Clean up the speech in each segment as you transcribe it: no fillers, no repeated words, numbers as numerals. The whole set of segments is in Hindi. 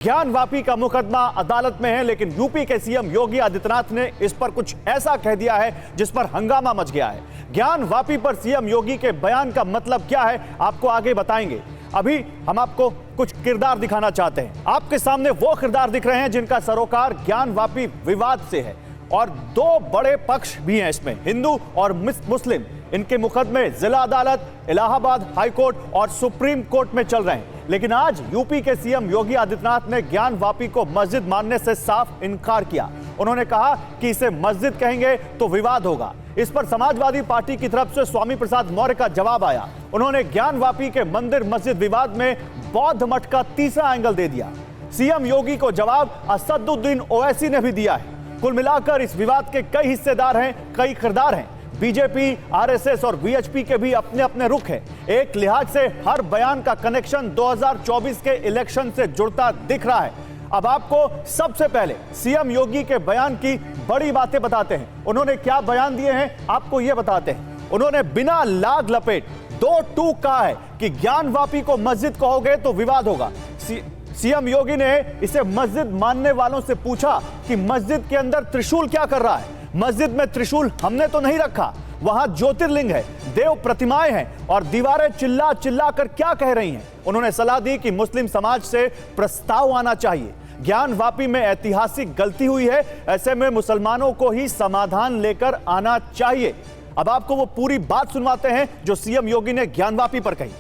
ज्ञानवापी का मुकदमा अदालत में है, लेकिन यूपी के सीएम योगी आदित्यनाथ ने इस पर कुछ ऐसा कह दिया है जिस पर हंगामा मच गया है। ज्ञानवापी पर सीएम योगी के बयान का मतलब क्या है, आपको आगे बताएंगे। अभी हम आपको कुछ किरदार दिखाना चाहते हैं। आपके सामने वो किरदार दिख रहे हैं जिनका सरोकार ज्ञानवापी विवाद से है, और दो बड़े पक्ष भी हैं इसमें, हिंदू और मुस्लिम। इनके मुकदमे जिला अदालत, इलाहाबाद हाईकोर्ट और सुप्रीम कोर्ट में चल रहे हैं। लेकिन आज यूपी के सीएम योगी आदित्यनाथ ने ज्ञानवापी को मस्जिद मानने से साफ इनकार किया। उन्होंने कहा कि इसे मस्जिद कहेंगे तो विवाद होगा। इस पर समाजवादी पार्टी की तरफ से स्वामी प्रसाद मौर्य का जवाब आया। उन्होंने ज्ञानवापी के मंदिर मस्जिद विवाद में बौद्ध मठ का तीसरा एंगल दे दिया। सीएम योगी को जवाब असदुद्दीन ओवैसी ने भी दिया है। कुल मिलाकर इस विवाद के कई हिस्सेदार हैं, कई किरदार हैं। बीजेपी, आरएसएस और वीएचपी के भी अपने अपने रुख हैं। एक लिहाज से हर बयान का कनेक्शन 2024 के इलेक्शन से जुड़ता दिख रहा है। अब आपको सबसे पहले सीएम योगी के बयान की बड़ी बातें बताते हैं। उन्होंने क्या बयान दिए हैं आपको यह बताते हैं। उन्होंने बिना लाग लपेट दो टूक कहा है कि ज्ञानवापी को मस्जिद कहोगे तो विवाद होगा। सीएम योगी ने इसे मस्जिद मानने वालों से पूछा कि मस्जिद के अंदर त्रिशूल क्या कर रहा है। मस्जिद में त्रिशूल हमने तो नहीं रखा, वहां ज्योतिर्लिंग है, देव प्रतिमाएं हैं और दीवारें चिल्ला चिल्ला कर क्या कह रही हैं। उन्होंने सलाह दी कि मुस्लिम समाज से प्रस्ताव आना चाहिए। ज्ञानवापी में ऐतिहासिक गलती हुई है, ऐसे में मुसलमानों को ही समाधान लेकर आना चाहिए। अब आपको वो पूरी बात सुनवाते हैं जो सीएम योगी ने ज्ञानवापी पर कही।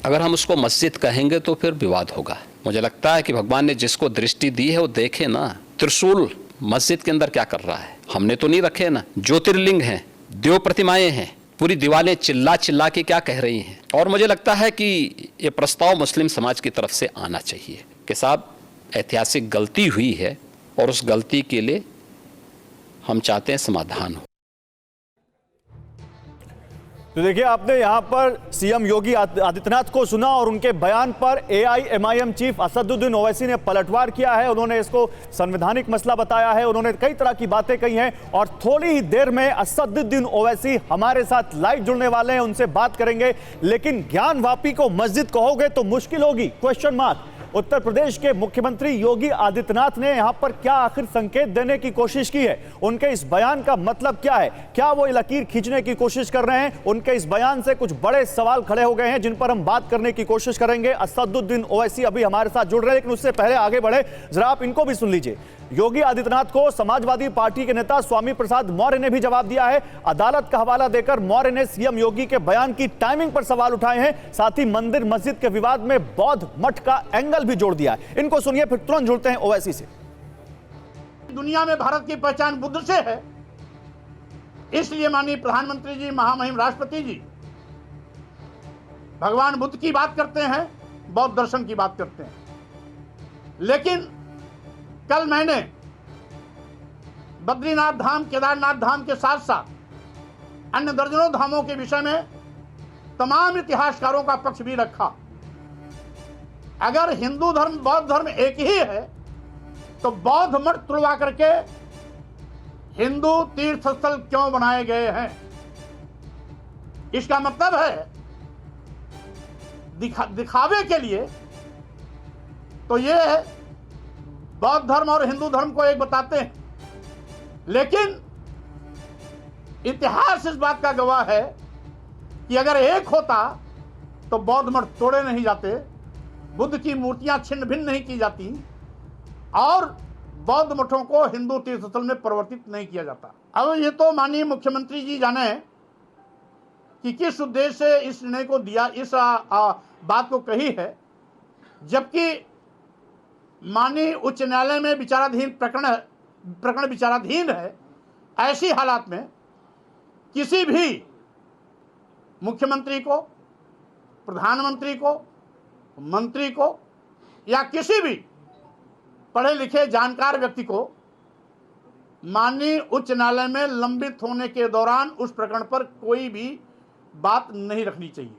अगर हम उसको मस्जिद कहेंगे तो फिर विवाद होगा। मुझे लगता है कि भगवान ने जिसको दृष्टि दी है वो देखे ना, त्रिशूल मस्जिद के अंदर क्या कर रहा है। हमने तो नहीं रखे ना, ज्योतिर्लिंग हैं, देव प्रतिमाएं हैं, पूरी दीवारें चिल्ला चिल्ला के क्या कह रही हैं। और मुझे लगता है कि ये प्रस्ताव मुस्लिम समाज की तरफ से आना चाहिए कि साहब ऐतिहासिक गलती हुई है और उस गलती के लिए हम चाहते हैं समाधान हो। तो देखिए, आपने यहां पर सीएम योगी आदित्यनाथ को सुना और उनके बयान पर एआईएमआईएम चीफ असदुद्दीन ओवैसी ने पलटवार किया है। उन्होंने इसको संवैधानिक मसला बताया है। उन्होंने कई तरह की बातें कही हैं और थोड़ी ही देर में असदुद्दीन ओवैसी हमारे साथ लाइव जुड़ने वाले हैं, उनसे बात करेंगे। लेकिन ज्ञानवापी को मस्जिद कहोगे तो मुश्किल होगी, क्वेश्चन मार्क। उत्तर प्रदेश के मुख्यमंत्री योगी आदित्यनाथ ने यहां पर क्या आखिर संकेत देने की कोशिश की है, उनके इस बयान का मतलब क्या है, क्या वो लकीर खींचने की कोशिश कर रहे हैं। उनके इस बयान से कुछ बड़े सवाल खड़े हो गए हैं जिन पर हम बात करने की कोशिश करेंगे। असदुद्दीन ओवैसी अभी हमारे साथ जुड़ रहे हैं, लेकिन उससे पहले आगे बढ़े, जरा आप इनको भी सुन लीजिए। योगी आदित्यनाथ को समाजवादी पार्टी के नेता स्वामी प्रसाद मौर्य ने भी जवाब दिया है। अदालत का हवाला देकर मौर्य ने सीएम योगी के बयान की टाइमिंग पर सवाल उठाए हैं। साथ ही मंदिर मस्जिद के विवाद में बौद्ध मठ का एंगल भी जोड़ दिया है। इनको सुनिए, फिर तुरंत जुड़ते हैं ओवैसी से। दुनिया में भारत की पहचान बुद्ध से है, इसलिए माननीय प्रधानमंत्री जी, महामहिम राष्ट्रपति जी भगवान बुद्ध की बात करते हैं, बौद्ध दर्शन की बात करते हैं। लेकिन कल मैंने बद्रीनाथ धाम, केदारनाथ धाम के साथ साथ अन्य दर्जनों धामों के विषय में तमाम इतिहासकारों का पक्ष भी रखा। अगर हिंदू धर्म, बौद्ध धर्म एक ही है तो बौद्ध मठ तुड़वा करके हिंदू तीर्थ स्थल क्यों बनाए गए हैं? इसका मतलब है दिखावे के लिए तो ये बौद्ध धर्म और हिंदू धर्म को एक बताते हैं, लेकिन इतिहास इस बात का गवाह है कि अगर एक होता तो बौद्ध मठ तोड़े नहीं जाते, बुद्ध की मूर्तियां छिन्न भिन्न नहीं की जाती और बौद्ध मठों को हिंदू तीर्थ स्थल में परिवर्तित नहीं किया जाता। अब ये तो माननीय मुख्यमंत्री जी जाने कि किस उद्देश्य से इस निर्णय को दिया, इस बात को कही है, जबकि माननीय उच्च न्यायालय में विचाराधीन प्रकरण विचाराधीन है। ऐसी हालात में किसी भी मुख्यमंत्री को, प्रधानमंत्री को, मंत्री को या किसी भी पढ़े लिखे जानकार व्यक्ति को माननीय उच्च न्यायालय में लंबित होने के दौरान उस प्रकरण पर कोई भी बात नहीं रखनी चाहिए।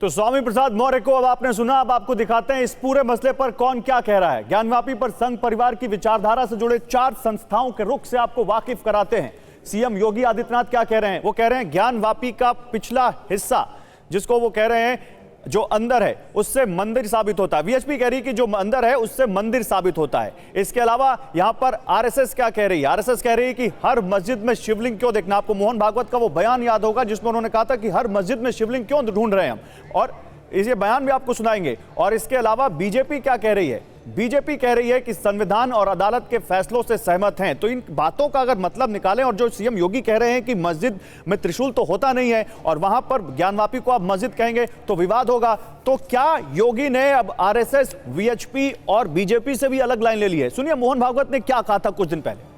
तो स्वामी प्रसाद मौर्य को अब आपने सुना, अब आपको दिखाते हैं इस पूरे मसले पर कौन क्या कह रहा है। ज्ञानवापी पर संघ परिवार की विचारधारा से जुड़े 4 संस्थाओं के रुख से आपको वाकिफ कराते हैं। सीएम योगी आदित्यनाथ क्या कह रहे हैं? वो कह रहे हैं ज्ञानवापी का पिछला हिस्सा, जिसको वो कह रहे हैं जो अंदर है उससे मंदिर साबित होता है, वीएचपी कह रही है कि जो अंदर है उससे मंदिर साबित होता है। इसके अलावा यहां पर आरएसएस क्या कह रही है? आरएसएस कह रही है कि हर मस्जिद में शिवलिंग क्यों देखना। आपको मोहन भागवत का वो बयान याद होगा जिसमें उन्होंने कहा था कि हर मस्जिद में शिवलिंग क्यों ढूंढ रहे हैं हम, और ये बयान भी आपको सुनाएंगे। और इसके अलावा बीजेपी क्या कह रही है? बीजेपी कह रही है कि संविधान और अदालत के फैसलों से सहमत हैं। तो इन बातों का अगर मतलब निकालें, और जो सीएम योगी कह रहे हैं कि मस्जिद में त्रिशूल तो होता नहीं है और वहां पर ज्ञानवापी को आप मस्जिद कहेंगे तो विवाद होगा, तो क्या योगी ने अब आरएसएस, वीएचपी और बीजेपी से भी अलग लाइन ले ली है? सुनिए मोहन भागवत ने क्या कहा था कुछ दिन पहले।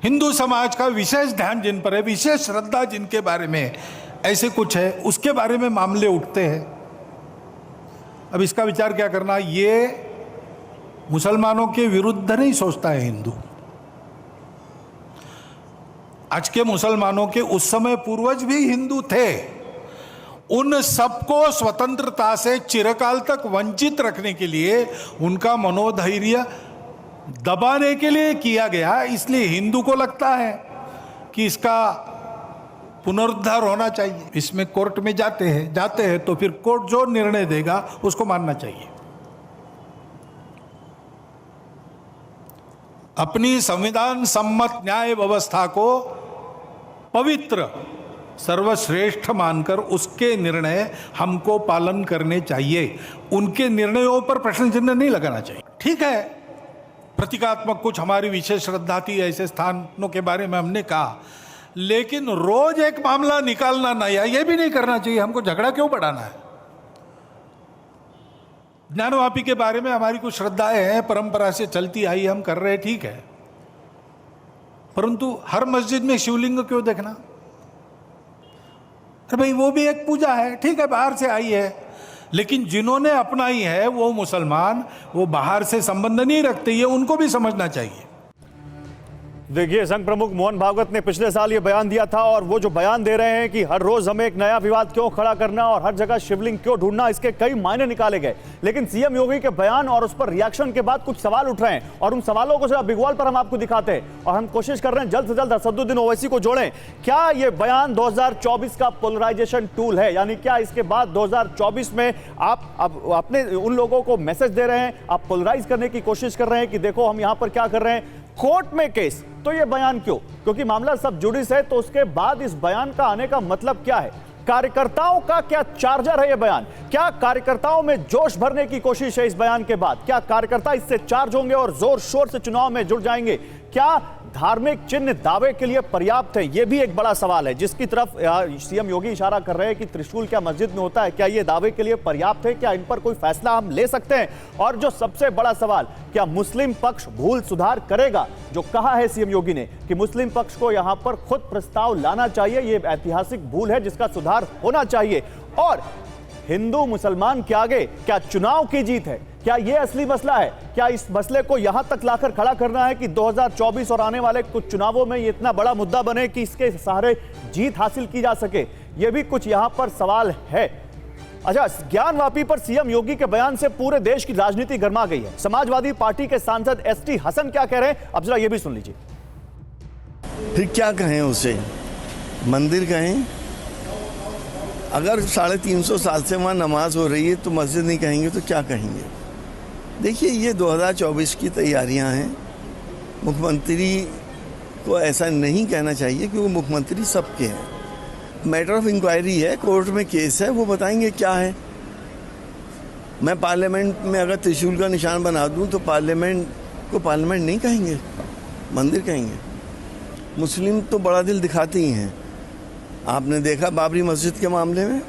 हिंदू समाज का विशेष ध्यान जिन पर है, विशेष श्रद्धा जिनके बारे में ऐसे कुछ है, उसके बारे में मामले उठते हैं। अब इसका विचार क्या करना, ये मुसलमानों के विरुद्ध नहीं सोचता है हिंदू। आज के मुसलमानों के उस समय पूर्वज भी हिंदू थे। उन सबको स्वतंत्रता से चिरकाल तक वंचित रखने के लिए, उनका मनोधैर्य दबाने के लिए किया गया। इसलिए हिंदू को लगता है कि इसका पुनरुद्धार होना चाहिए। इसमें कोर्ट में जाते हैं तो फिर कोर्ट जो निर्णय देगा उसको मानना चाहिए। अपनी संविधान सम्मत न्याय व्यवस्था को पवित्र सर्वश्रेष्ठ मानकर उसके निर्णय हमको पालन करने चाहिए। उनके निर्णयों पर प्रश्न चिन्ह नहीं लगाना चाहिए। ठीक है, प्रतीकात्मक कुछ हमारी विशेष श्रद्धा थी, ऐसे स्थानों के बारे में हमने कहा, लेकिन रोज एक मामला निकालना नया, यह भी नहीं करना चाहिए। हमको झगड़ा क्यों बढ़ाना है? ज्ञानवापी के बारे में हमारी कुछ श्रद्धाएं हैं, परंपरा से चलती आई, हम कर रहे हैं, ठीक है, परंतु हर मस्जिद में शिवलिंग क्यों देखना? अरे भाई वो भी एक पूजा है, ठीक है, बाहर से आई है, लेकिन जिन्होंने अपनाई है वो मुसलमान, वो बाहर से संबंध नहीं रखते, ये उनको भी समझना चाहिए। देखिए, संघ प्रमुख मोहन भागवत ने पिछले साल ये बयान दिया था, और वो जो बयान दे रहे हैं कि हर रोज हमें एक नया विवाद क्यों खड़ा करना और हर जगह शिवलिंग क्यों ढूंढना, इसके कई मायने निकाले गए। लेकिन सीएम योगी के बयान और उस पर रिएक्शन के बाद कुछ सवाल उठ रहे हैं, और उन सवालों को जरा बिग वॉल पर हम आपको दिखाते हैं, और हम कोशिश कर रहे हैं जल्द से जल्द असदुद्दीन ओवैसी को जोड़ें। क्या ये बयान 2024 का पोलराइजेशन टूल है? यानी क्या इसके बाद 2024 में आप अपने उन लोगों को मैसेज दे रहे हैं, आप पोलराइज करने की कोशिश कर रहे हैं कि देखो हम यहां पर क्या कर रहे हैं? कोर्ट में केस, तो ये बयान क्यों? क्योंकि मामला सब जुडिस है, तो उसके बाद इस बयान का आने का मतलब क्या है? कार्यकर्ताओं का क्या चार्जर है ये बयान? क्या कार्यकर्ताओं में जोश भरने की कोशिश है इस बयान के बाद? क्या कार्यकर्ता इससे चार्ज होंगे और जोर शोर से चुनाव में जुड़ जाएंगे? क्या धार्मिक चिन्ह दावे के लिए पर्याप्त है? यह भी एक बड़ा सवाल है जिसकी तरफ सीएम योगी इशारा कर रहे हैं कि त्रिशूल क्या मस्जिद में होता है, क्या यह दावे के लिए पर्याप्त है? क्या इन पर कोई फैसला हम ले सकते हैं? और जो सबसे बड़ा सवाल, क्या मुस्लिम पक्ष भूल सुधार करेगा? जो कहा है सीएम योगी ने कि मुस्लिम पक्ष को यहां पर खुद प्रस्ताव लाना चाहिए, यह ऐतिहासिक भूल है जिसका सुधार होना चाहिए। और हिंदू मुसलमान के आगे क्या चुनाव की जीत है? क्या यह असली मसला है? क्या इस मसले को यहां तक लाकर खड़ा करना है कि 2024 और आने वाले कुछ चुनावों में ये इतना बड़ा मुद्दा बने कि इसके सहारे जीत हासिल की जा सके? यह भी कुछ यहां पर सवाल है। अच्छा, ज्ञानवापी पर सीएम योगी के बयान से पूरे देश की राजनीति गर्मा गई है। समाजवादी पार्टी के सांसद एसटी हसन क्या कह रहे हैं, अब जरा यह भी सुन लीजिए। फिर क्या कहें उसे? मंदिर कहें? अगर 350 साल से वहाँ नमाज हो रही है तो मस्जिद नहीं कहेंगे तो क्या कहेंगे? देखिए, ये 2024 की तैयारियां हैं। मुख्यमंत्री को ऐसा नहीं कहना चाहिए क्योंकि मुख्यमंत्री सबके हैं। मैटर ऑफ इंक्वायरी है, कोर्ट में केस है, वो बताएंगे क्या है। मैं पार्लियामेंट में अगर त्रिशूल का निशान बना दूं तो पार्लियामेंट को पार्लियामेंट नहीं कहेंगे, मंदिर कहेंगे। मुस्लिम तो बड़ा दिल दिखाते ही हैं। आपने देखा बाबरी मस्जिद के मामले में,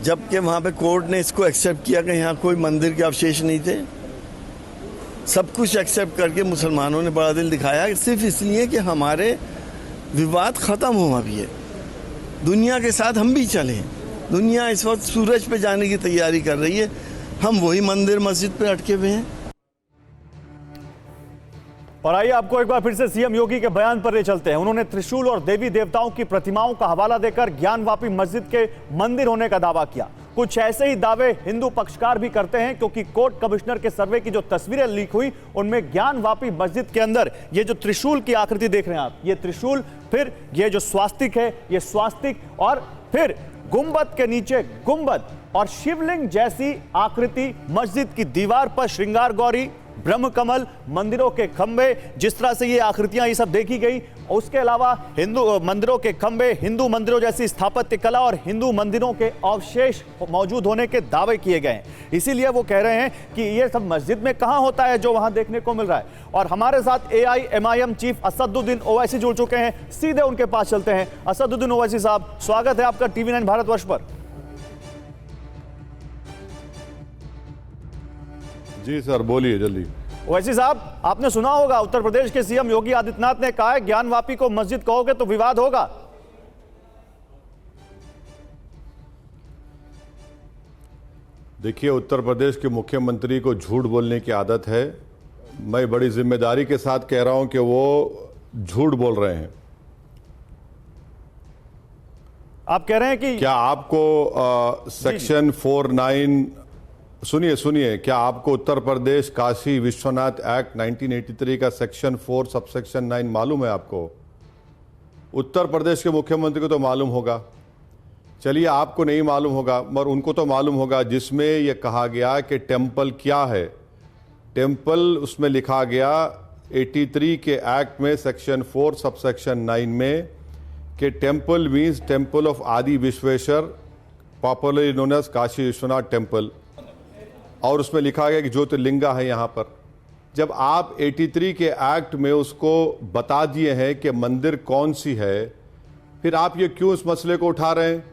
जबकि वहाँ पे कोर्ट ने इसको एक्सेप्ट किया कि यहाँ कोई मंदिर के अवशेष नहीं थे, सब कुछ एक्सेप्ट करके मुसलमानों ने बड़ा दिल दिखाया सिर्फ इसलिए कि हमारे विवाद ख़त्म हुआ भी है। दुनिया के साथ हम भी चलें। दुनिया इस वक्त सूरज पे जाने की तैयारी कर रही है, हम वही मंदिर मस्जिद पे अटके हुए हैं। और आइए आपको एक बार फिर से सीएम योगी के बयान पर ले चलते हैं। उन्होंने त्रिशूल और देवी देवताओं की प्रतिमाओं का हवाला देकर ज्ञानवापी मस्जिद के मंदिर होने का दावा किया। कुछ ऐसे ही दावे हिंदू पक्षकार भी करते हैं, क्योंकि कोर्ट कमिश्नर के सर्वे की जो तस्वीरें लीक हुई उनमें ज्ञानवापी मस्जिद के अंदर ये जो त्रिशूल की आकृति देख रहे हैं आप, ये त्रिशूल, फिर ये जो स्वास्तिक है, ये स्वास्तिक, और फिर गुंबद के नीचे गुंबद और शिवलिंग जैसी आकृति, मस्जिद की दीवार पर श्रृंगार गौरी, ब्रह्म कमल, मंदिरों के खंबे, जिस तरह से ये आकृतियां ये सब देखी गई। उसके अलावा हिंदू मंदिरों के खंबे, हिंदू मंदिरों जैसी स्थापत्य कला और हिंदू मंदिरों के अवशेष मौजूद होने के दावे किए गए हैं। इसीलिए वो कह रहे हैं कि ये सब मस्जिद में कहां होता है जो वहां देखने को मिल रहा है। और हमारे साथ AIMIM चीफ असदुद्दीन ओवैसी जुड़ चुके हैं, सीधे उनके पास चलते हैं। असदुद्दीन ओवैसी साहब, स्वागत है आपका TV9 भारतवर्ष पर। जी सर, बोलिए जल्दी। ओवैसी साहब, आपने सुना होगा उत्तर प्रदेश के CM योगी आदित्यनाथ ने कहा है ज्ञानवापी को मस्जिद कहोगे तो विवाद होगा। देखिए, उत्तर प्रदेश के मुख्यमंत्री को झूठ बोलने की आदत है। मैं बड़ी जिम्मेदारी के साथ कह रहा हूं कि वो झूठ बोल रहे हैं। आप कह रहे हैं कि क्या आपको सेक्शन 49 सुनिए, क्या आपको उत्तर प्रदेश काशी विश्वनाथ एक्ट 1983 का सेक्शन 4 सबसेक्शन 9 मालूम है आपको? उत्तर प्रदेश के मुख्यमंत्री को तो मालूम होगा। चलिए, आपको नहीं मालूम होगा मगर उनको तो मालूम होगा, जिसमें यह कहा गया कि टेम्पल क्या है। टेम्पल उसमें लिखा गया 83 के एक्ट में सेक्शन 4 सबसेक्शन 9 में कि temple means temple of Adi Vishweshwar, popularly known as Kashi Vishwanath temple. और उसमें लिखा गया कि ज्योतिर्लिंगा है यहाँ पर। जब आप 83 के एक्ट में उसको बता दिए हैं कि मंदिर कौन सी है, फिर आप ये क्यों इस मसले को उठा रहे हैं?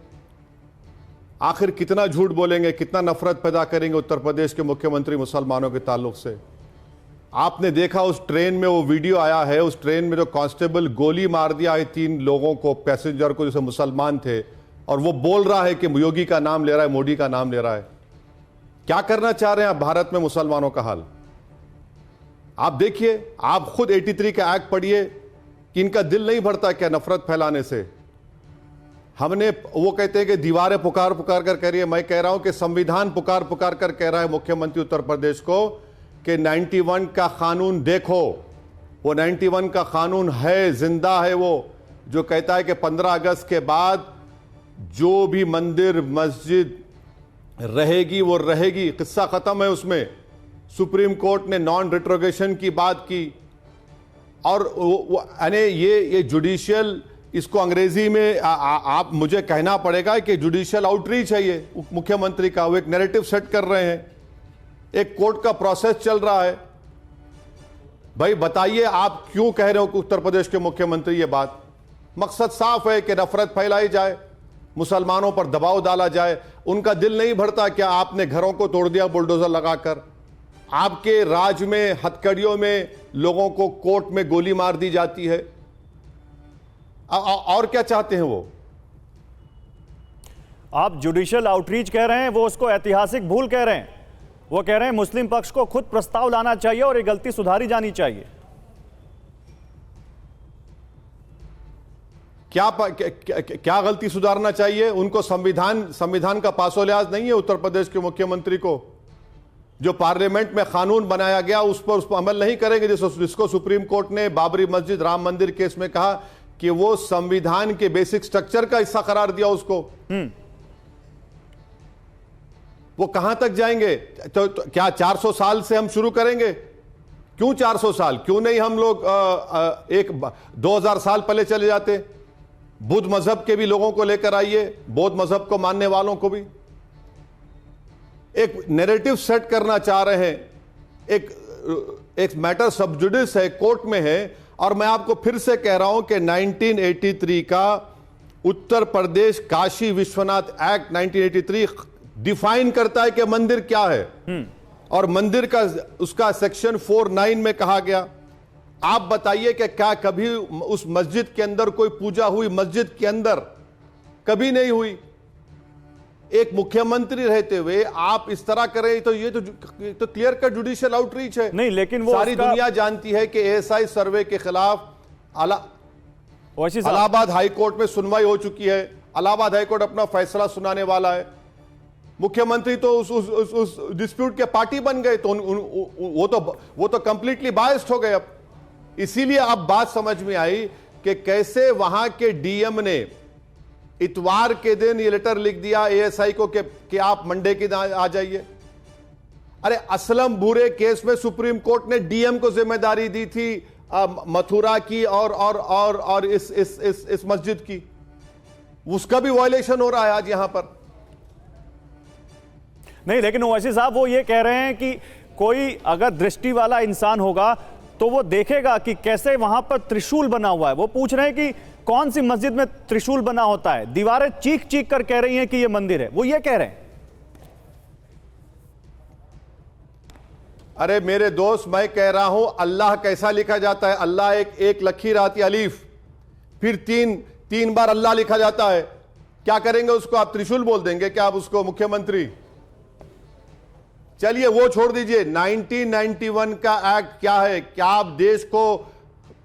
आखिर कितना झूठ बोलेंगे, कितना नफरत पैदा करेंगे उत्तर प्रदेश के मुख्यमंत्री मुसलमानों के ताल्लुक से? आपने देखा उस ट्रेन में वो वीडियो आया है, उस ट्रेन में जो कांस्टेबल गोली मार दिया है 3 लोगों को, पैसेंजर को, जैसे मुसलमान थे, और वो बोल रहा है कि योगी का नाम ले रहा है, मोदी का नाम ले रहा है। क्या करना चाह रहे हैं आप भारत में मुसलमानों का हाल? आप देखिए, आप खुद 83 का एक्ट पढ़िए कि इनका दिल नहीं भरता क्या नफरत फैलाने से। हमने, वो कहते हैं कि दीवारें पुकार पुकार कर कह रही है, मैं कह रहा हूं कि संविधान पुकार पुकार कर कह रहा है मुख्यमंत्री उत्तर प्रदेश को कि 91 का कानून देखो। वो 91 का कानून है, जिंदा है, वो जो कहता है कि 15 अगस्त के बाद जो भी मंदिर मस्जिद रहेगी वो रहेगी, किस्सा खत्म है उसमें। सुप्रीम कोर्ट ने नॉन रिट्रोगेशन की बात की। और यानी ये जुडिशियल, इसको अंग्रेजी में आप मुझे कहना पड़ेगा कि जुडिशियल आउटरीच है ये मुख्यमंत्री का। वो एक नैरेटिव सेट कर रहे हैं, एक कोर्ट का प्रोसेस चल रहा है। भाई बताइए, आप क्यों कह रहे हो कि उत्तर प्रदेश के मुख्यमंत्री ये बात? मकसद साफ है कि नफरत फैलाई जाए, मुसलमानों पर दबाव डाला जाए। उनका दिल नहीं भरता क्या? आपने घरों को तोड़ दिया बुलडोजर लगाकर। आपके राज में, हथकड़ियों में लोगों को कोर्ट में गोली मार दी जाती है। और क्या चाहते हैं वो? आप जुडिशियल आउटरीच कह रहे हैं, वो उसको ऐतिहासिक भूल कह रहे हैं। वो कह रहे हैं मुस्लिम पक्ष को खुद प्रस्ताव लाना चाहिए और ये गलती सुधारी जानी चाहिए। क्या गलती सुधारना चाहिए? उनको संविधान का पासो लिहाज नहीं है उत्तर प्रदेश के मुख्यमंत्री को? जो पार्लियामेंट में कानून बनाया गया उस पर अमल नहीं करेंगे, जिसको सुप्रीम कोर्ट ने बाबरी मस्जिद, राम मंदिर केस में कहा कि वो संविधान के बेसिक स्ट्रक्चर का हिस्सा करार दिया उसको। वो कहां तक जाएंगे? तो क्या 400 साल से हम शुरू करेंगे? क्यों 400 साल? क्यों नहीं हम लोग 2000 साल पहले चले जाते? बुद्ध मजहब के भी लोगों को लेकर आइए, बौद्ध मजहब को मानने वालों को भी। एक नैरेटिव सेट करना चाह रहे हैं। एक मैटर सब जुडिस है, कोर्ट में है। और मैं आपको फिर से कह रहा हूं कि 1983 का उत्तर प्रदेश काशी विश्वनाथ एक्ट 1983 डिफाइन करता है कि मंदिर क्या है। और मंदिर का उसका सेक्शन 49 में कहा गया। आप बताइए कि क्या कभी उस मस्जिद के अंदर कोई पूजा हुई? मस्जिद के अंदर कभी नहीं हुई। एक मुख्यमंत्री रहते हुए आप इस तरह करें तो ये तो क्लियर कट जुडिशियल आउटरीच है। नहीं, लेकिन वो सारी दुनिया जानती है कि ASI सर्वे के खिलाफ इलाहाबाद हाई कोर्ट में सुनवाई हो चुकी है। इलाहाबाद हाई कोर्ट अपना फैसला सुनाने वाला है। मुख्यमंत्री तो उस डिस्प्यूट के पार्टी बन गए, तो वो तो कंप्लीटली बायस्ड हो गए। अब इसीलिए अब बात समझ में आई कि कैसे वहां के DM ने इतवार के दिन ये लेटर लिख दिया एएसआई को कि आप मंडे के दिन आ जाइए। अरे असलम बुरे केस में सुप्रीम कोर्ट ने डीएम को जिम्मेदारी दी थी मथुरा की और इस मस्जिद की, उसका भी वायलेशन हो रहा है आज यहां पर। नहीं, लेकिन ओवैसी साहब वो ये कह रहे हैं कि कोई अगर दृष्टि वाला इंसान होगा तो वो देखेगा कि कैसे वहां पर त्रिशूल बना हुआ है। वो पूछ रहे हैं कि कौन सी मस्जिद में त्रिशूल बना होता है, दीवारें चीख चीख कर कह रही हैं कि ये मंदिर है, वो ये कह रहे हैं। अरे मेरे दोस्त, मैं कह रहा हूं अल्लाह कैसा लिखा जाता है? अल्लाह एक लकीर आती अलीफ, फिर तीन बार अल्लाह लिखा जाता है। क्या करेंगे उसको? आप त्रिशूल बोल देंगे क्या आप उसको, मुख्यमंत्री? चलिए वो छोड़ दीजिए। 1991 का एक्ट क्या है? क्या आप देश को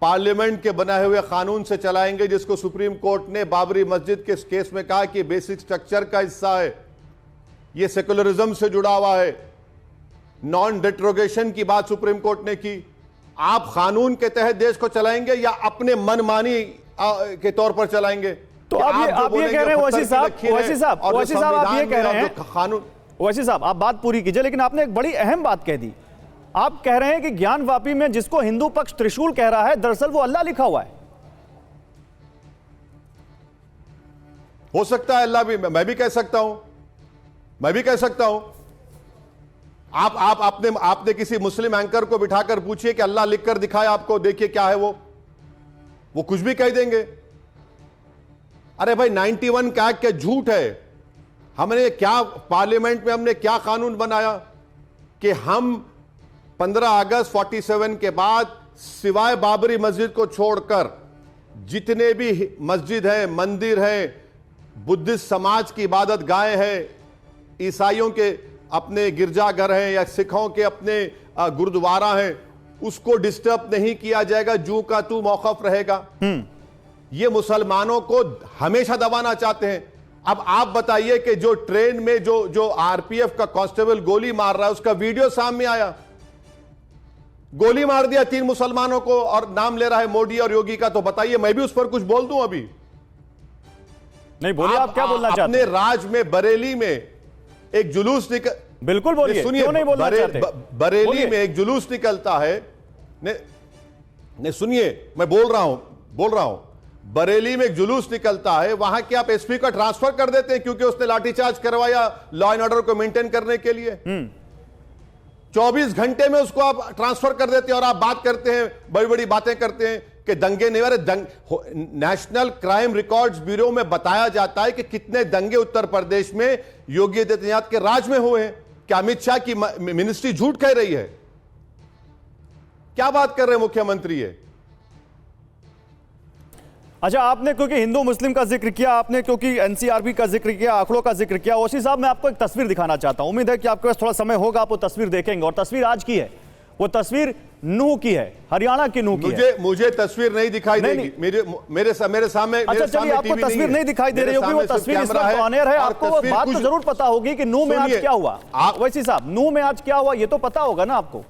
पार्लियामेंट के बनाए हुए कानून से चलाएंगे, जिसको सुप्रीम कोर्ट ने बाबरी मस्जिद के केस में कहा कि बेसिक स्ट्रक्चर का हिस्सा है, यह सेकुलरिज्म से जुड़ा हुआ है, नॉन डिट्रोगेशन की बात सुप्रीम कोर्ट ने की। आप कानून के तहत देश को चलाएंगे या अपने मनमानी के तौर पर चलाएंगे? तो आप ये कह रहे हैं ओवैसी साहब, आप ये कह रहे हैं कानून। ओवैसी साहब आप बात पूरी कीजिए, लेकिन आपने एक बड़ी अहम बात कह दी। आप कह रहे हैं कि ज्ञानवापी में जिसको हिंदू पक्ष त्रिशूल कह रहा है, दरअसल वो अल्लाह लिखा हुआ है। हो सकता है अल्लाह भी, मैं भी कह सकता हूं। आपने किसी मुस्लिम एंकर को बिठाकर पूछिए कि अल्लाह लिखकर दिखाए आपको, देखिए क्या है वो कुछ भी कह देंगे। अरे भाई 91 का एक्ट क्या झूठ है? हमने क्या पार्लियामेंट में हमने क्या कानून बनाया कि हम 15 अगस्त 47 के बाद सिवाय बाबरी मस्जिद को छोड़कर जितने भी मस्जिद हैं, मंदिर हैं, बुद्धिस्ट समाज की इबादत गाहें हैं, ईसाइयों के अपने गिरजाघर हैं या सिखों के अपने गुरुद्वारा हैं, उसको डिस्टर्ब नहीं किया जाएगा, जू का तू मौकफ रहेगा। ये मुसलमानों को हमेशा दबाना चाहते हैं। अब आप बताइए कि जो ट्रेन में जो आरपीएफ का कांस्टेबल गोली मार रहा है, उसका वीडियो सामने आया, गोली मार दिया 3 मुसलमानों को और नाम ले रहा है मोदी और योगी का। तो बताइए मैं भी उस पर कुछ बोल दूं? अभी नहीं बोलिए, आप क्या बोलना चाहते हैं? अपने राज में बरेली में एक जुलूस बिल्कुल बोलिए, सुनिए, क्यों नहीं बोलना चाहते? बरेली में एक जुलूस निकलता है। ने सुनिए, मैं बोल रहा हूं। बरेली में एक जुलूस निकलता है, वहां क्या आप एसपी का ट्रांसफर कर देते हैं क्योंकि उसने लाठीचार्ज करवाया लॉ एंड ऑर्डर को मेंटेन करने के लिए? 24 घंटे में उसको आप ट्रांसफर कर देते हैं और आप बात करते हैं, बड़ी बड़ी बातें करते हैं कि दंगे नहीं। अरे नेशनल क्राइम रिकॉर्ड्स ब्यूरो में बताया जाता है कि कितने दंगे उत्तर प्रदेश में योगी आदित्यनाथ के राज में हुए हैं। क्या अमित शाह की मिनिस्ट्री झूठ कह रही है? क्या बात कर रहे हैं मुख्यमंत्री? ये अच्छा, आपने क्योंकि हिंदू मुस्लिम का जिक्र किया, आपने क्योंकि एनसीआरबी का जिक्र किया, आंकड़ों का जिक्र किया, ओवैसी साहब मैं आपको एक तस्वीर दिखाना चाहता हूं। उम्मीद है कि आपके पास थोड़ा समय होगा, आप वो तस्वीर देखेंगे। और तस्वीर आज की है, वो तस्वीर नूह की है, हरियाणा की नूह की है। मुझे तस्वीर नहीं दिखाई देगी, मेरे सामने। अच्छा चलिए, आपको तस्वीर नहीं दिखाई दे रही होगी, वो तस्वीर इस वक्त ऑन एयर है, आपको वो बात तो जरूर पता होगी कि नूह में आज क्या हुआ। ओवैसी साहब, नूह में आज क्या हुआ ये तो पता होगा ना आपको?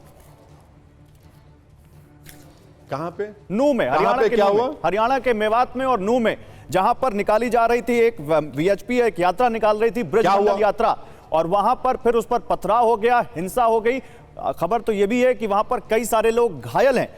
कहां पे? नूह में, हरियाणा के क्या हुआ? हरियाणा के मेवात में और नूह में, जहां पर निकाली जा रही थी एक वीएचपी, एक यात्रा निकाल रही थी, ब्रज मंडल यात्रा, और वहां पर फिर उस पर पथराव हो गया, हिंसा हो गई। खबर तो यह भी है कि वहां पर कई सारे लोग घायल हैं।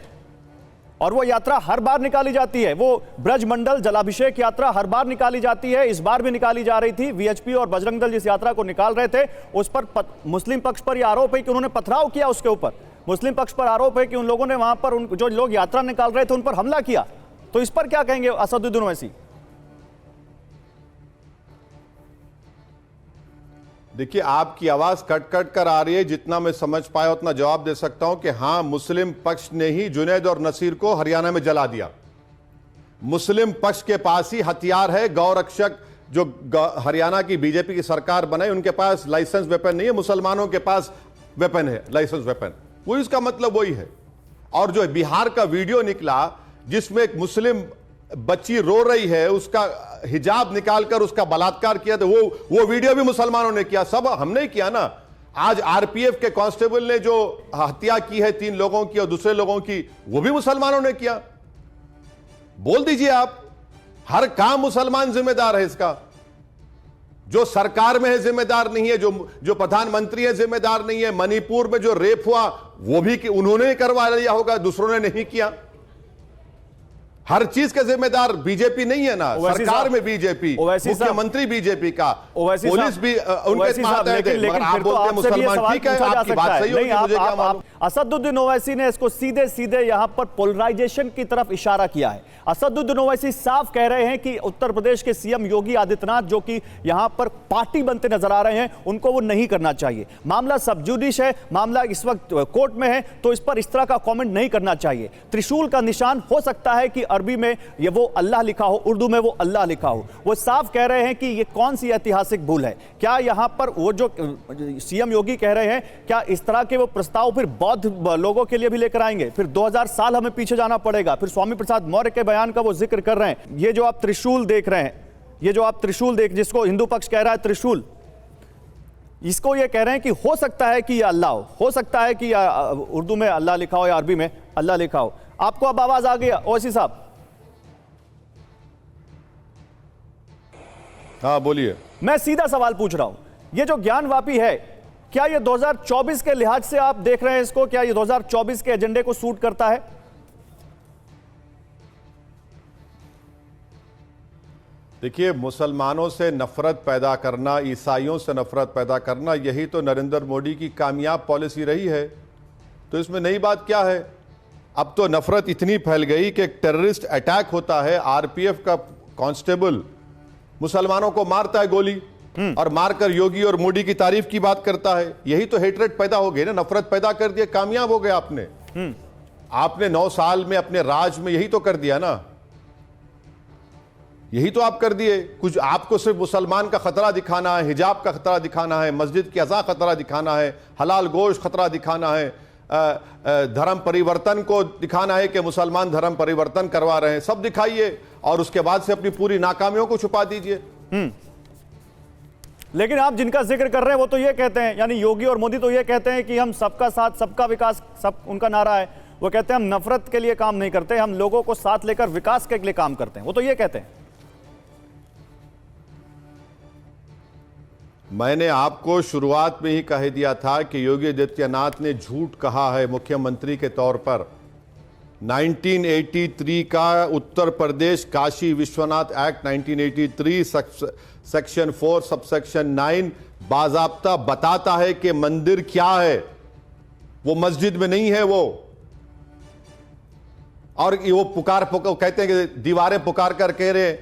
और वो यात्रा हर बार निकाली जाती है, वो ब्रज मंडल जलाभिषेक यात्रा हर बार निकाली जाती है, इस बार भी निकाली जा रही थी। वीएचपी और बजरंग दल जिस यात्रा को निकाल रहे थे, उस पर मुस्लिम पक्ष पर यह आरोप है कि उन्होंने पथराव किया। उसके ऊपर मुस्लिम पक्ष पर आरोप है कि उन लोगों ने वहां पर जो लोग यात्रा निकाल रहे थे उन पर हमला किया। तो इस पर क्या कहेंगे असदुद्दीन ओवैसी? देखिए, आपकी आवाज कट कट कर आ रही है, जितना मैं समझ पाया उतना जवाब दे सकता हूं कि हां, मुस्लिम पक्ष ने ही जुनैद और नसीर को हरियाणा में जला दिया। मुस्लिम पक्ष के पास ही हथियार है। गौरक्षक जो हरियाणा की बीजेपी की सरकार बनाई, उनके पास लाइसेंस वेपन नहीं है, मुसलमानों के पास वेपन है, लाइसेंस वेपन। वो इसका मतलब वही है। और जो बिहार का वीडियो निकला जिसमें एक मुस्लिम बच्ची रो रही है, उसका हिजाब निकालकर उसका बलात्कार किया, तो वो वीडियो भी मुसलमानों ने किया। सब हमने किया ना। आज आरपीएफ के कांस्टेबल ने जो हत्या की है 3 लोगों की और दूसरे लोगों की, वो भी मुसलमानों ने किया। बोल दीजिए आप हर काम मुसलमान जिम्मेदार है इसका। जो सरकार में है जिम्मेदार नहीं है, जो प्रधानमंत्री है जिम्मेदार नहीं है। मणिपुर में जो रेप हुआ वो भी कि उन्होंने करवा लिया होगा, दूसरों ने नहीं किया। हर चीज का जिम्मेदार बीजेपी नहीं है ना, सरकार में बीजेपी, मुख्यमंत्री बीजेपी का, पुलिस भी उनके मातहत है। मगर आप बोलते हैं मुसलमान, ठीक है, आपकी बात सही होगी, मुझे क्या मालूम। असदुद्दीन ओवैसी ने इसको सीधे सीधे यहां पर पोलराइजेशन की तरफ इशारा किया है। असदुद्दीन ओवैसी साफ कह रहे हैं कि उत्तर प्रदेश के सीएम योगी आदित्यनाथ जो कि यहां पर पार्टी बनते नजर आ रहे हैं, उनको वो नहीं करना चाहिए। मामला सब जुडिश है, मामला इस वक्त कोर्ट में है, तो इस पर इस तरह का कमेंट नहीं करना चाहिए। त्रिशूल का निशान हो सकता है कि अरबी में ये वो अल्लाह लिखा हो, उर्दू में वो अल्लाह लिखा हो। वो साफ कह रहे हैं कि ये कौन सी ऐतिहासिक भूल है। क्या यहां पर वो जो सीएम योगी कह रहे हैं, क्या इस तरह के वो प्रस्ताव फिर बौद्ध लोगों के लिए भी लेकर आएंगे? फिर 2000 साल हमें पीछे जाना पड़ेगा। फिर स्वामी प्रसाद मौर्य के बयान का वो जिक्र कर रहे हैं। ये जो आप त्रिशूल देख रहे हैं, ये जो आप त्रिशूल जिसको हिंदू पक्ष कह रहा है त्रिशूल, इसको ये कह रहे हैं कि हो सकता है कि ये अल्लाह हो सकता है कि उर्दू में अल्लाह लिखा हो या अरबी में अल्लाह लिखा हो। आपको अब आवाज आ गया ओवैसी साहब? हाँ बोलिए। मैं सीधा सवाल पूछ रहा हूं, ये जो ज्ञानवापी है, क्या ये 2024 के लिहाज से आप देख रहे हैं इसको? क्या ये 2024 के एजेंडे को सूट करता है? देखिए, मुसलमानों से नफरत पैदा करना, ईसाइयों से नफरत पैदा करना, यही तो नरेंद्र मोदी की कामयाब पॉलिसी रही है। तो इसमें नई बात क्या है? अब तो नफरत इतनी फैल गई कि एक टेररिस्ट अटैक होता है, आरपीएफ का कांस्टेबल मुसलमानों को मारता है गोली, और मारकर योगी और मोदी की तारीफ की बात करता है। यही तो हेटरेट पैदा हो गई ना, नफरत पैदा कर दिया, कामयाब हो गए आपने। आपने 9 साल में अपने राज में यही तो कर दिया ना, यही तो आप कर दिए। कुछ आपको सिर्फ मुसलमान का खतरा दिखाना है, हिजाब का खतरा दिखाना है, मस्जिद की अज़ा खतरा दिखाना है, हलाल गोश्त खतरा दिखाना है, धर्म परिवर्तन को दिखाना है कि मुसलमान धर्म परिवर्तन करवा रहे हैं। सब दिखाइए और उसके बाद से अपनी पूरी नाकामियों को छुपा दीजिए। लेकिन आप जिनका जिक्र कर रहे हैं वो तो ये कहते हैं, यानी योगी और मोदी तो ये कहते हैं कि हम सबका साथ सबका विकास, सब उनका नारा है। वो कहते हैं हम नफरत के लिए काम नहीं करते, हम लोगों को साथ लेकर विकास के लिए काम करते हैं। वो तो ये कहते हैं। मैंने आपको शुरुआत में ही कह दिया था कि योगी आदित्यनाथ ने झूठ कहा है मुख्यमंत्री के तौर पर। 1983 का Uttar Pradesh Kashi Vishwanath act 1983 section 4 subsection 9 बाज़ाब्ता बताता है कि मंदिर क्या है, वो मस्जिद में नहीं है वो। और वो पुकार कहते हैं कि दीवारें पुकार कर कह रहे,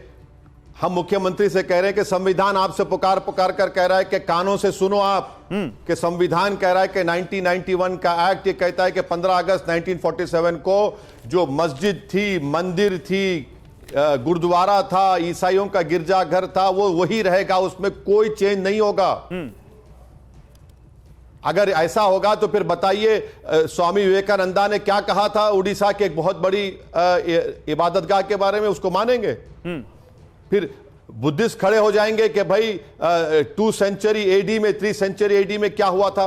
हम मुख्यमंत्री से कह रहे हैं कि संविधान आपसे पुकार कर कह रहा है कि कानों से सुनो आप, कि संविधान कह रहा है कि 1991 का एक्ट ये कहता है कि 15 अगस्त 1947 को जो मस्जिद थी, मंदिर थी, गुरुद्वारा था, ईसाइयों का गिरजाघर था, वो वही रहेगा, उसमें कोई चेंज नहीं होगा। अगर ऐसा होगा तो फिर बताइए स्वामी विवेकानंदा ने क्या कहा था उड़ीसा के एक बहुत बड़ी इबादतगाह के बारे में, उसको मानेंगे? फिर बुद्धिस्ट खड़े हो जाएंगे कि भाई 2 सेंचुरी एडी में, 3 सेंचुरी एडी में क्या हुआ था।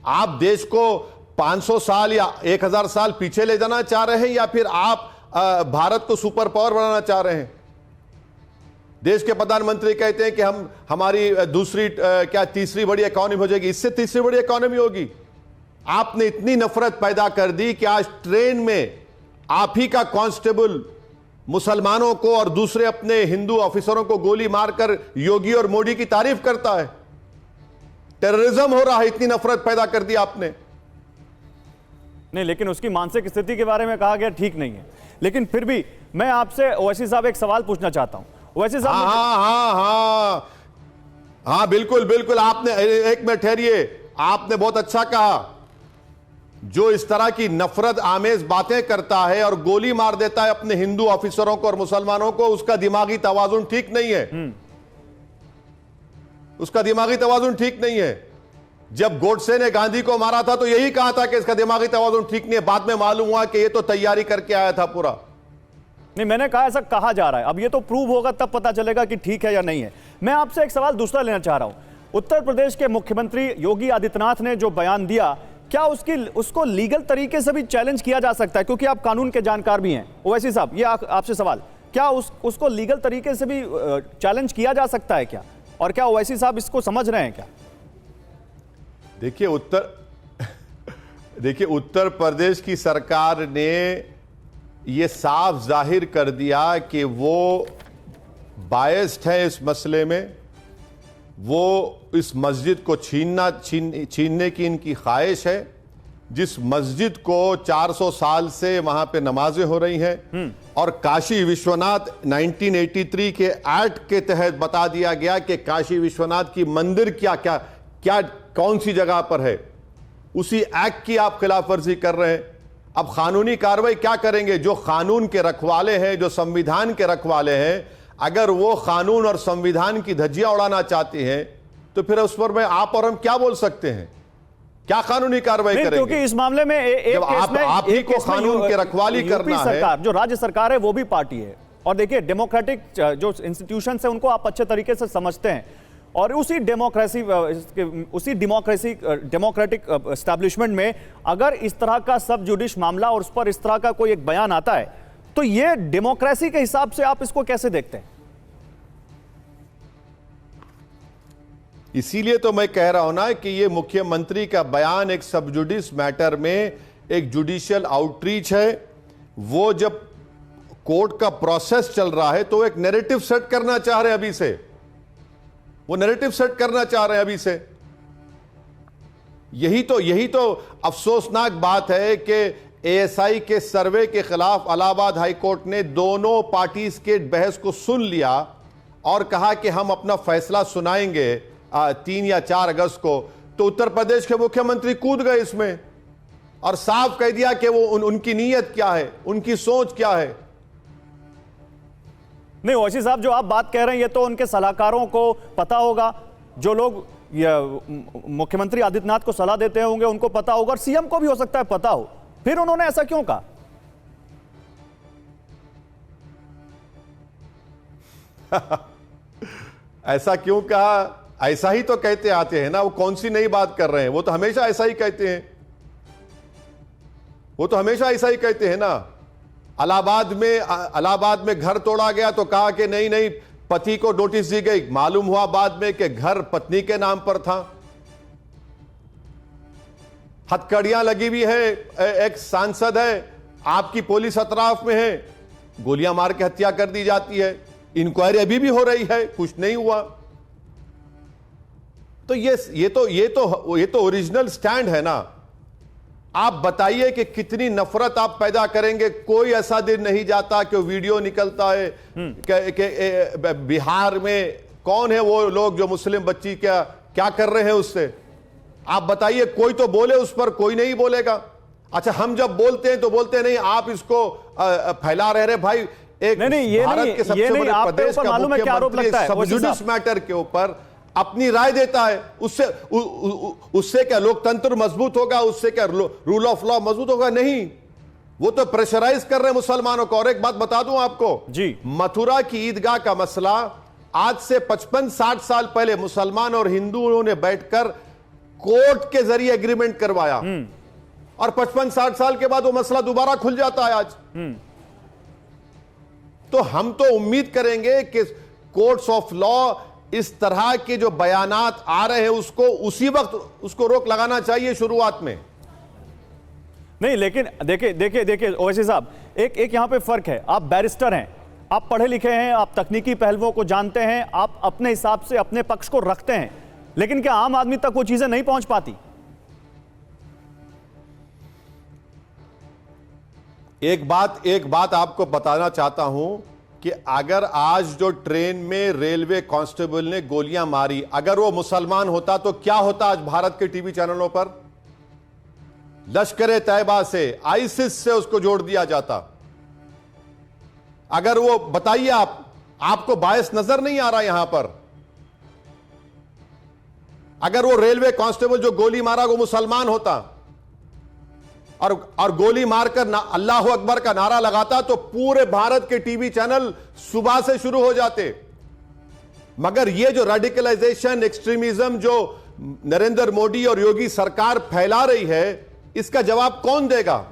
आप देश को 500 साल या 1000 साल पीछे ले जाना चाह रहे हैं, या फिर आप भारत को सुपर पावर बनाना चाह रहे हैं? देश के प्रधानमंत्री कहते हैं कि हम हमारी दूसरी क्या तीसरी बड़ी इकोनॉमी हो जाएगी, इससे तीसरी बड़ी इकोनॉमी होगी। आपने इतनी नफरत पैदा कर दी कि आज ट्रेन में आप ही का कांस्टेबल मुसलमानों को और दूसरे अपने हिंदू ऑफिसरों को गोली मारकर योगी और मोदी की तारीफ करता है। टेररिज्म हो रहा है, इतनी नफरत पैदा कर दी आपने। नहीं, लेकिन उसकी मानसिक स्थिति के बारे में कहा गया ठीक नहीं है। लेकिन फिर भी मैं आपसे ओवैसी साहब एक सवाल पूछना चाहता हूं। ओवैसी साहब, हाँ बिल्कुल बिल्कुल, आपने एक मिनट ठहरिए, आपने बहुत अच्छा कहा। जो इस तरह की नफरत आमेज बातें करता है और गोली मार देता है अपने हिंदू ऑफिसरों को और मुसलमानों को, उसका दिमागी तवाजुन ठीक नहीं है। उसका दिमागी तवाजुन ठीक नहीं है। जब गोडसे ने गांधी को मारा था तो यही कहा था कि इसका दिमागी तवाजुन ठीक नहीं है। बाद में मालूम हुआ कि ये तो तैयारी करके आया था पूरा। नहीं, मैंने कहा ऐसा कहा जा रहा है, अब ये तो प्रूव होगा तब पता चलेगा कि ठीक है या नहीं है। मैं आपसे एक सवाल दूसरा लेना चाह रहा हूं। उत्तर प्रदेश के मुख्यमंत्री योगी आदित्यनाथ ने जो बयान दिया, क्या उसको लीगल तरीके से भी चैलेंज किया जा सकता है? क्योंकि आप कानून के जानकार भी हैं ओवैसी साहब, ये आपसे सवाल, क्या उसको लीगल तरीके से भी चैलेंज किया जा सकता है क्या? और क्या ओवैसी साहब इसको समझ रहे हैं क्या? देखिए उत्तर प्रदेश की सरकार ने यह साफ जाहिर कर दिया कि वो बायस्ड है इस मसले में। वो इस मस्जिद को छीनने की इनकी ख्वाहिश है, जिस मस्जिद को 400 साल से वहां पे नमाजें हो रही हैं और काशी विश्वनाथ 1983 के एक्ट के तहत बता दिया गया कि काशी विश्वनाथ की मंदिर क्या कौन सी जगह पर है, उसी एक्ट की आप खिलाफ वर्जी कर रहे हैं। अब कानूनी कार्रवाई क्या करेंगे? जो कानून के रखवाले हैं, जो संविधान के रखवाले हैं, अगर वो कानून और संविधान की धज्जियां उड़ाना चाहते हैं तो फिर उस पर आप और हम क्या बोल सकते हैं? क्या कानूनी कार्रवाई करेंगे? क्योंकि इस मामले में एक जब आप ही को कानून की रखवाली करना है। सरकार, जो राज्य सरकार है वो भी पार्टी है, और देखिए डेमोक्रेटिक जो इंस्टीट्यूशन है उनको आप अच्छे तरीके से समझते हैं, और उसी डेमोक्रेटिक एस्टैब्लिशमेंट में अगर इस तरह का सब जुडिश मामला और उस पर इस तरह का कोई एक बयान आता है तो ये डेमोक्रेसी के हिसाब से आप इसको कैसे देखते हैं? इसीलिए तो मैं कह रहा हूं ना कि ये मुख्यमंत्री का बयान एक सब जुडिस मैटर में एक जुडिशियल आउटरीच है। वो जब कोर्ट का प्रोसेस चल रहा है तो एक नैरेटिव सेट करना चाह रहे हैं अभी से, वो नैरेटिव सेट करना चाह रहे हैं अभी से। यही तो अफसोसनाक बात है कि एएसआई के सर्वे के खिलाफ इलाहाबाद हाई कोर्ट ने दोनों पार्टीज के बहस को सुन लिया और कहा कि हम अपना फैसला सुनाएंगे 3 या 4 अगस्त को। तो उत्तर प्रदेश के मुख्यमंत्री कूद गए इसमें और साफ कह दिया कि वो उनकी नीयत क्या है, उनकी सोच क्या है। नहीं ओवैसी साहब, जो आप बात कह रहे हैं ये तो उनके सलाहकारों को पता होगा, जो लोग मुख्यमंत्री आदित्यनाथ को सलाह देते होंगे उनको पता होगा, और सीएम को भी हो सकता है पता हो, फिर उन्होंने ऐसा क्यों कहा? ऐसा क्यों कहा? ऐसा ही तो कहते आते हैं ना, वो कौन सी नई बात कर रहे हैं, वो तो हमेशा ऐसा ही कहते हैं, वो तो हमेशा ऐसा ही कहते हैं ना। इलाहाबाद में घर तोड़ा गया तो कहा कि नहीं पति को नोटिस दी गई, मालूम हुआ बाद में कि घर पत्नी के नाम पर था। हथकड़ियां लगी हुई है, एक सांसद है, आपकी पुलिस अतराफ में है, गोलियां मार के हत्या कर दी जाती है, इंक्वायरी अभी भी हो रही है, कुछ नहीं हुआ। तो ये तो ओरिजिनल स्टैंड है ना। आप बताइए कि कितनी नफरत आप पैदा करेंगे। कोई ऐसा दिन नहीं जाता कि वीडियो निकलता है कि बिहार में कौन है वो लोग जो मुस्लिम बच्ची क्या कर रहे हैं उससे। आप बताइए, कोई तो बोले उस पर, कोई नहीं बोलेगा। अच्छा, हम जब बोलते हैं तो बोलते नहीं, आप इसको फैला रहे भाई। एक भारत के सबसे बड़े प्रदेश का मुख्यमंत्री सब जुडिस मैटर के ऊपर अपनी राय देता है, उससे क्या लोकतंत्र मजबूत होगा? उससे क्या रूल ऑफ लॉ मजबूत होगा? नहीं, वो तो प्रेशराइज कर रहे हैं मुसलमानों को। और एक बात बता दूं आपको जी, मथुरा की ईदगाह का मसला आज से 55-60 साल पहले मुसलमान और हिंदुओं ने बैठकर कोर्ट के जरिए एग्रीमेंट करवाया, और 55-60 साल के बाद वो मसला दोबारा खुल जाता है आज। तो हम तो उम्मीद करेंगे कि कोर्ट्स ऑफ लॉ इस तरह के जो बयानात आ रहे हैं उसको उसी वक्त उसको रोक लगाना चाहिए शुरुआत में। नहीं, लेकिन देखिए ओवैसी साहब, एक यहां पे फर्क है। आप बैरिस्टर हैं, आप पढ़े लिखे हैं, आप तकनीकी पहलुओं को जानते हैं, आप अपने हिसाब से अपने पक्ष को रखते हैं, लेकिन क्या आम आदमी तक वो चीजें नहीं पहुंच पाती? एक बात आपको बताना चाहता हूं कि अगर आज जो ट्रेन में रेलवे कांस्टेबल ने गोलियां मारी, अगर वो मुसलमान होता तो क्या होता आज भारत के टीवी चैनलों पर? लश्कर तैयबा से, आईसिस से उसको जोड़ दिया जाता। अगर वो, बताइए आपको बायस नजर नहीं आ रहा यहां पर? अगर वो रेलवे कांस्टेबल जो गोली मारा वो मुसलमान होता और गोली मारकर अल्लाह अकबर का नारा लगाता तो पूरे भारत के टीवी चैनल सुबह से शुरू हो जाते। मगर ये जो रेडिकलाइजेशन, एक्सट्रीमिज्म जो नरेंद्र मोदी और योगी सरकार फैला रही है, इसका जवाब कौन देगा?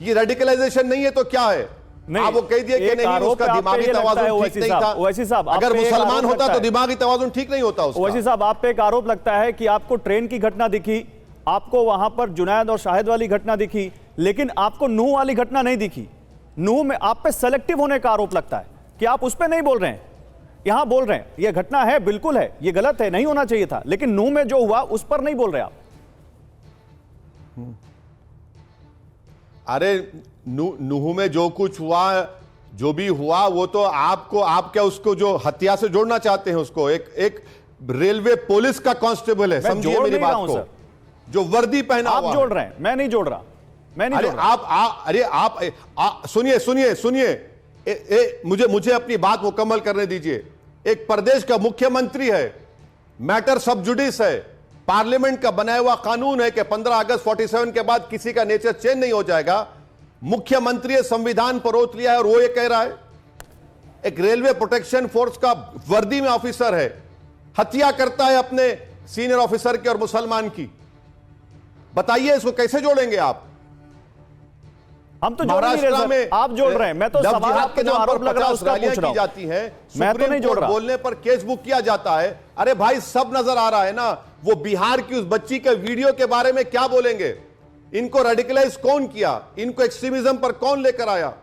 ये रेडिकलाइजेशन नहीं है तो क्या है? आप वो कह दिए कि एक नहीं आरोप उसका पे आप पे दिमागी ये लगता है, तवाजुन ठीक नहीं था। ओवैसी साहब, आप अगर पे एक मुसलमान आरोप होता लगता तो है। दिमागी तवाजुन ठीक नहीं होता उसका। ओवैसी साहब, आप पे एक आरोप लगता है कि आपको ट्रेन की घटना दिखी, आपको वहां पर जुनैद और शाहिद वाली घटना दिखी, लेकिन आपको नूह वाली घटना नहीं दिखी। नूह में आप पे सेलेक्टिव होने का आरोप लगता है कि आप उस पे नहीं बोल रहे हैं, यहां बोल रहे हैं। यह घटना है, बिल्कुल है, यह गलत है, नहीं होना चाहिए था, लेकिन नूह में जो हुआ उस पर नहीं बोल रहे आप। अरे नूह में जो कुछ हुआ, जो भी हुआ, वो तो आपको, आप क्या उसको जो हत्या से जोड़ना चाहते हैं उसको? एक रेलवे पुलिस का कांस्टेबल है, मैं समझिए जोड़ मेरी नहीं रहा बात हूं, को, सर। जो वर्दी पहना आप हुआ जोड़ है। रहे हैं, मैं नहीं जोड़ रहा, मैं नहीं अरे जोड़ रहा। अरे आप सुनिए सुनिए सुनिए, मुझे अपनी बात मुकम्मल करने दीजिए। एक प्रदेश का मुख्यमंत्री है, मैटर सब जुडिस है, पार्लियामेंट का बनाया हुआ कानून है कि 15 अगस्त 47 के बाद किसी का नेचर चेंज नहीं हो जाएगा। मुख्यमंत्री संविधान पर ओथ लिया है और वो ये कह रहा है। एक रेलवे प्रोटेक्शन फोर्स का वर्दी में ऑफिसर है, हत्या करता है अपने सीनियर ऑफिसर की और मुसलमान की। बताइए इसको कैसे जोड़ेंगे आप? हम तो जोड़ नहीं रहे महाराष्ट्र सर, में आप जोड़ रहे हैं। मैं तो लव सवाल जिहाद आपके जो नाम पर आरोप लग रहा है 50 उसका रैलियां पूछ रहा की हूं। जाती है, मैं तो सुप्रीम नहीं जोड़ कोर्ट रहा। बोलने पर केस बुक किया जाता है। अरे भाई सब नजर आ रहा है ना। वो बिहार की उस बच्ची के वीडियो के बारे में क्या बोलेंगे? इनको रेडिकलाइज कौन किया? इनको एक्सट्रीमिज्म पर कौन लेकर आया?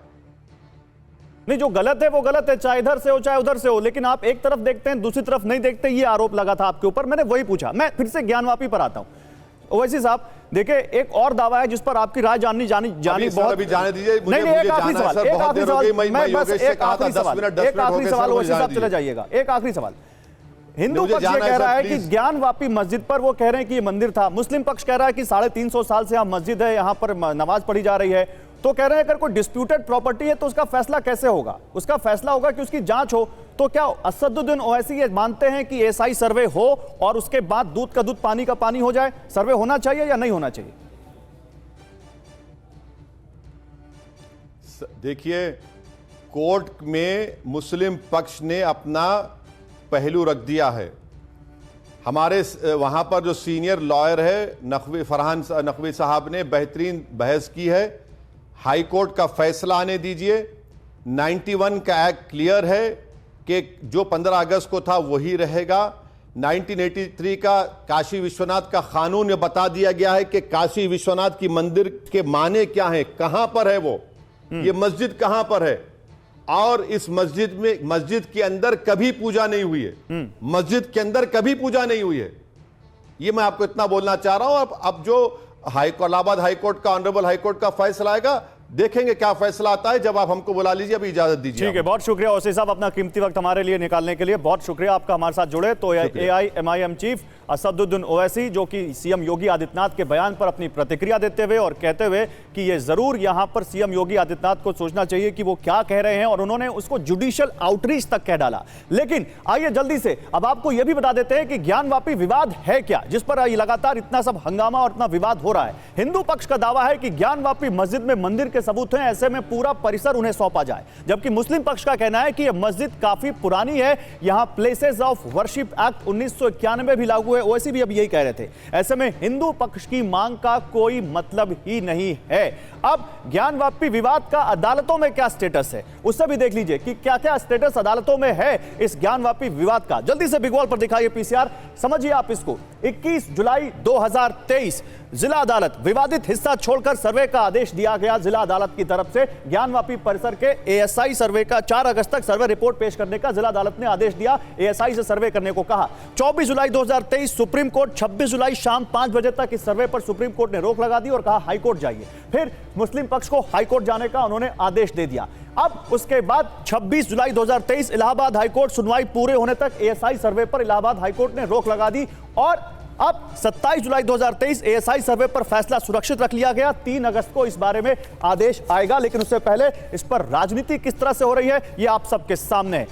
नहीं, जो गलत है वो गलत है, चाहे इधर से हो चाहे उधर से हो, लेकिन आप एक तरफ देखते हैं, दूसरी तरफ नहीं देखते। ये आरोप लगा था आपके ऊपर, मैंने वही पूछा। मैं फिर से ज्ञानवापी पर आता हूं। ओवैसी साहब देखिए, एक और दावा है जिस पर आपकी राय जानी बहुत। अभी जाने दीजिए, नहीं, एक आखिरी सवाल, एक आखिरी सवाल, मैं बस एक आखरी सवाल ओवैसी साहब चले जाइएगा। एक आखिरी सवाल, हिंदू पक्ष ये कह रहा है कि ज्ञानवापी मस्जिद पर वो कह रहे हैं कि ये मंदिर था, मुस्लिम पक्ष कह रहा है कि 350 साल से यहां मस्जिद है, यहां पर नमाज पढ़ी जा रही है। तो कह रहे हैं अगर कोई डिस्प्यूटेड प्रॉपर्टी है तो उसका फैसला कैसे होगा? उसका फैसला होगा कि उसकी जांच हो। तो क्या असदुद्दीन ओवैसी ये मानते हैं कि एसआई सर्वे हो और उसके बाद दूध का दूध पानी का पानी हो जाए? सर्वे होना चाहिए या नहीं होना चाहिए? देखिए, कोर्ट में मुस्लिम पक्ष ने अपना पहलू रख दिया है। हमारे वहां पर जो सीनियर लॉयर है फरहान नकवी साहब ने बेहतरीन बहस की है। हाई कोर्ट का फैसला आने दीजिए। 91 का एक्ट क्लियर है कि जो 15 अगस्त को था वही रहेगा। 1983 का काशी विश्वनाथ का कानून में बता दिया गया है कि काशी विश्वनाथ की मंदिर के माने क्या हैं, कहां पर है वो, ये मस्जिद कहां पर है, और इस मस्जिद के अंदर कभी पूजा नहीं हुई है। मस्जिद के अंदर कभी पूजा नहीं हुई है। ये मैं आपको इतना बोलना चाह रहा हूं। अब जो इलाहाबाद हाईकोर्ट का ऑनरेबल हाईकोर्ट का फैसला आएगा, देखेंगे क्या फैसला आता है। जब आप हमको बुला लीजिए, अभी इजाजत दीजिए। ठीक है, बहुत शुक्रिया ओवैसी साहब, अपना कीमती वक्त हमारे लिए निकालने के लिए बहुत शुक्रिया आपका। हमारे साथ जुड़े तो AIMIM चीफ असदुद्दीन ओवैसी, जो कि सीएम योगी आदित्यनाथ के बयान पर अपनी प्रतिक्रिया देते हुए और कहते हुए कि ये जरूर यहां पर सीएम योगी आदित्यनाथ को सोचना चाहिए कि वो क्या कह रहे हैं, और उन्होंने उसको जुडिशियल आउटरीच तक कह डाला। लेकिन आइए जल्दी से अब आपको यह भी बता देते हैं कि ज्ञानवापी विवाद है क्या, जिस पर लगातार इतना सब हंगामा और इतना विवाद हो रहा है। हिंदू पक्ष का दावा है कि ज्ञानवापी मस्जिद में मंदिर के सबूत हैं, ऐसे में पूरा परिसर उन्हें सौंपा जाए, जबकि मुस्लिम पक्ष का कहना है कि यह मस्जिद काफी पुरानी है, यहां प्लेसेस ऑफ वर्शिप एक्ट 1991 भी लागू है। ओवैसी भी अब यही कह रहे थे। ऐसे में हिंदू पक्ष की मांग का कोई मतलब ही नहीं है। अब ज्ञानवापी विवाद का अदालतों में क्या स्टेटस है, उससे भी देख लीजिए कि क्या क्या स्टेटस अदालतों में है इस ज्ञानवापी विवाद का। जल्दी से बिग वॉल पर दिखाइए पीसीआर, समझिए आप इसको। 21 जुलाई 2023 जिला अदालत, विवादित हिस्सा छोड़कर सर्वे का आदेश दिया गया जिला अदालत की तरफ से। ज्ञानवापी परिसर के एएसआई सर्वे का 4 अगस्त तक सर्वे रिपोर्ट पेश करने का जिला अदालत ने आदेश दिया, एएसआई से सर्वे करने को कहा। 24 जुलाई 2023 सुप्रीम कोर्ट, 26 जुलाई शाम 5 बजे तक इस सर्वे पर सुप्रीम कोर्ट ने रोक लगा दी और कहा हाईकोर्ट जाइए। फिर मुस्लिम पक्ष को हाईकोर्ट जाने का उन्होंने आदेश दे दिया। अब उसके बाद 26 जुलाई 2023 इलाहाबाद हाईकोर्ट, सुनवाई पूरे होने तक एएसआई सर्वे पर इलाहाबाद हाईकोर्ट ने रोक लगा दी, और अब 27 जुलाई 2023 एएसआई सर्वे पर फैसला सुरक्षित रख लिया गया। 3 अगस्त को इस बारे में आदेश आएगा, लेकिन उससे पहले इस पर राजनीति किस तरह से हो रही है ये आप सबके सामने है।